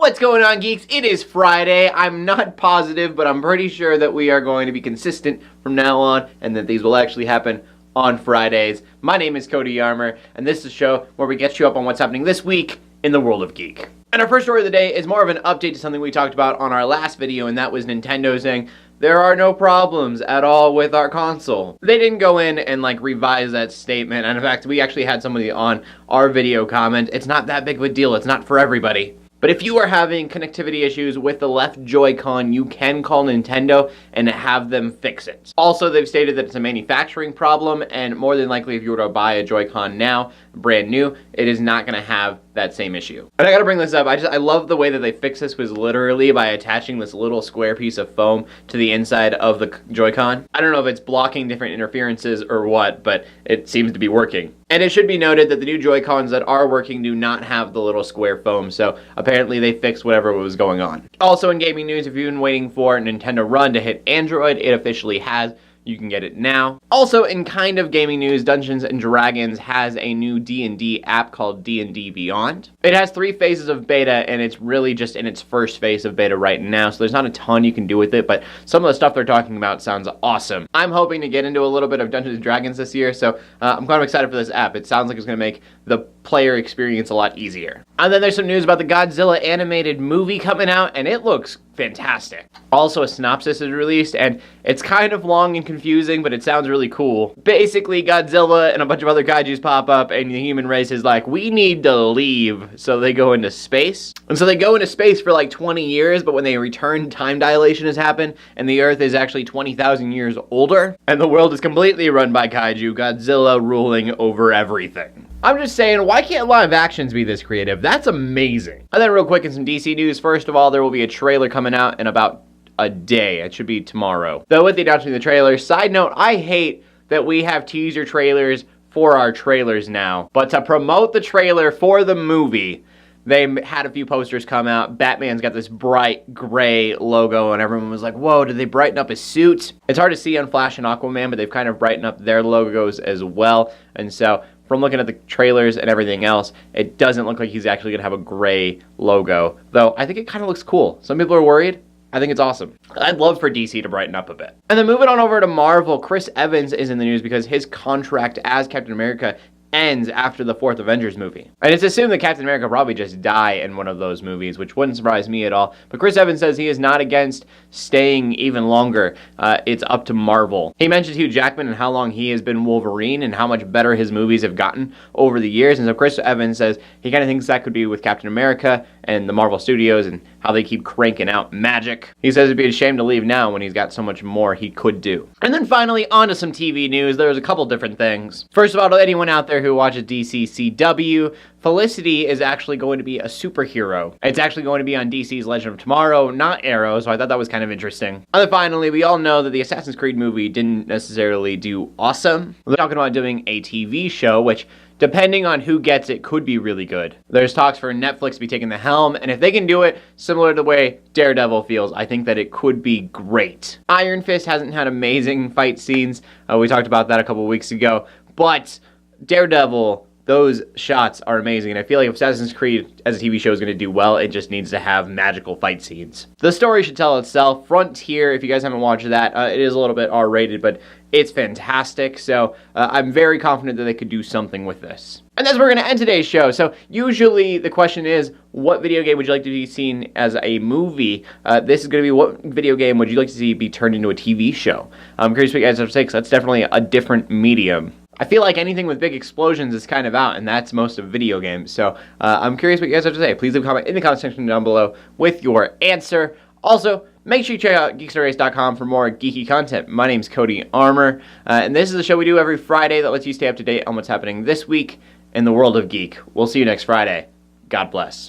What's going on, geeks? It is Friday. I'm not positive, but I'm pretty sure that we are going to be consistent from now on and that these will actually happen on Fridays. My name is Cody Armour, and this is a show where we get you up on what's happening this week in the world of geek. And our first story of the day is more of an update to something we talked about on our last video, and that was Nintendo saying there are no problems at all with our console. They didn't go in and revise that statement, and in fact, we actually had somebody on our video comment, it's not that big of a deal, it's not for everybody. But if you are having connectivity issues with the left Joy-Con, you can call Nintendo and have them fix it. Also, they've stated that it's a manufacturing problem, and more than likely, if you were to buy a Joy-Con now, brand new, it is not going to have that same issue. And I gotta bring this up, I love the way that they fix this was literally by attaching this little square piece of foam to the inside of the Joy-Con. I don't know if it's blocking different interferences or what, but it seems to be working. And it should be noted that the new Joy-Cons that are working do not have the little square foam, so apparently they fixed whatever was going on. Also in gaming news, if you've been waiting for Nintendo Run to hit Android, it officially has. You can get it now. Also, in kind of gaming news, Dungeons & Dragons has a new D&D app called D&D Beyond. It has 3 phases of beta, and it's really just in its first phase of beta right now, so there's not a ton you can do with it, but some of the stuff they're talking about sounds awesome. I'm hoping to get into a little bit of Dungeons & Dragons this year, so I'm kind of excited for this app. It sounds like it's going to make the player experience a lot easier. And then there's some news about the Godzilla animated movie coming out, and it looks fantastic. Also, a synopsis is released, and it's kind of long and confusing, but it sounds really cool. Basically, Godzilla and a bunch of other kaijus pop up, and the human race is like, we need to leave, so they go into space. And so they go into space for like 20 years, but when they return, time dilation has happened, and the Earth is actually 20,000 years older, and the world is completely run by kaiju, Godzilla ruling over everything. I'm just saying, why can't live actions be this creative? That's amazing. And then real quick in some DC news, first of all, there will be a trailer coming out in about a day. It should be tomorrow. Though with the announcement of the trailer, side note, I hate that we have teaser trailers for our trailers now. But to promote the trailer for the movie, they had a few posters come out. Batman's got this bright gray logo, and everyone was like, whoa, did they brighten up his suit? It's hard to see on Flash and Aquaman, but they've kind of brightened up their logos as well. And so from looking at the trailers and everything else, it doesn't look like he's actually going to have a gray logo. Though, I think it kind of looks cool. Some people are worried. I think it's awesome. I'd love for DC to brighten up a bit. And then moving on over to Marvel, Chris Evans is in the news because his contract as Captain America ends after the 4th Avengers movie. And it's assumed that Captain America will probably just die in one of those movies, which wouldn't surprise me at all. But Chris Evans says he is not against staying even longer. It's up to Marvel. He mentioned Hugh Jackman and how long he has been Wolverine and how much better his movies have gotten over the years. And so Chris Evans says he kind of thinks that could be with Captain America and the Marvel Studios and how they keep cranking out magic. He says it'd be a shame to leave now when he's got so much more he could do. And then finally, on to some TV news. There's a couple different things. First of all, to anyone out there who watches DCCW, Felicity is actually going to be a superhero. It's actually going to be on DC's Legend of Tomorrow, not Arrow, so I thought that was kind of interesting. And then finally, we all know that the Assassin's Creed movie didn't necessarily do awesome. We're talking about doing a TV show, which, depending on who gets it, could be really good. There's talks for Netflix to be taking the helm, and if they can do it similar to the way Daredevil feels, I think that it could be great. Iron Fist hasn't had amazing fight scenes. We talked about that a couple weeks ago, but Daredevil, those shots are amazing, and I feel like if Assassin's Creed as a TV show is going to do well, it just needs to have magical fight scenes. The story should tell itself. Frontier, if you guys haven't watched that, it is a little bit R-rated, but it's fantastic, so I'm very confident that they could do something with this. And that's where we're going to end today's show. So usually the question is, what video game would you like to be seen as a movie? This is going to be, what video game would you like to see be turned into a TV show? I'm curious what you guys have to say, because that's definitely a different medium. I feel like anything with big explosions is kind of out, and that's most of video games. So I'm curious what you guys have to say. Please leave a comment in the comment section down below with your answer. Also, make sure you check out geeksrace.com for more geeky content. My name's Cody Armour, and this is the show we do every Friday that lets you stay up to date on what's happening this week in the world of geek. We'll see you next Friday. God bless.